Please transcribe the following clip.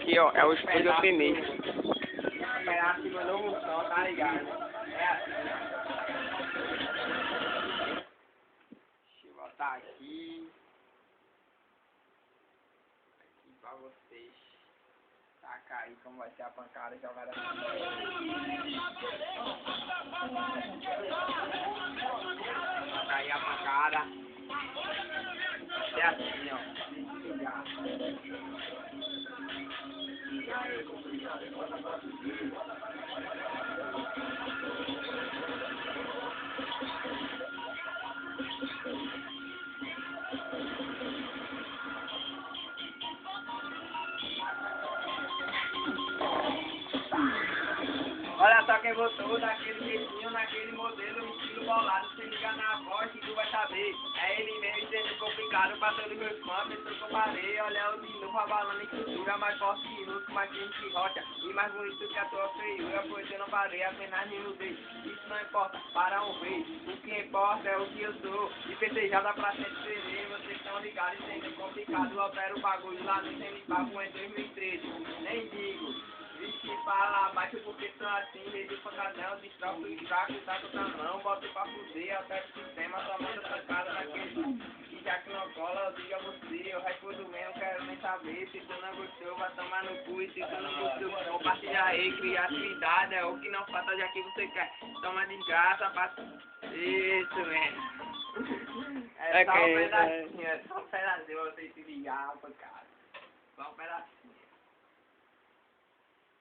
aqui, ó, é o estúdio Alpinista. Esperar a segunda evolução, tá ligado? É assim, ó. Deixa eu botar aqui. Aqui pra vocês. Tacar aí como vai ser a pancada jogada assim. Bota aí a pancada. É assim, ó. Olha só quem botou daquele jeitinho, naquele modelo, estilo bolado, se liga na voz que tu vai saber. É ele mesmo sendo complicado pra todos meus fãs, pensou que eu parei, olha o de novo abalando em cultura, mais forte que luto, mais quente que rocha, e mais bonito que a tua feiura, pois eu não parei, apenas me mudei. Isso não importa, para um vez, o que importa é o que eu sou, e festejada pra sempre serei, vocês estão ligados, sendo complicado, eu opero o bagulho lá no Semipapo em 2013, nem digo. Vixe, fala baixo porque são assim, rede pancadão, destroço o fraco, tá com mão, bota pra fuder, até o sistema, só manda pancada naquele. E já que não cola, eu digo a você, o resto do mesmo, quero nem saber, se tu não gostou, vai tomar no cu, e se tu não gostou, compartilha aí, criatividade, é o que não falta, já que você quer, toma de graça, passa. Isso mesmo. É só um pedacinho, é só um pedacinho, você se ligar, cara. Só um pedacinho.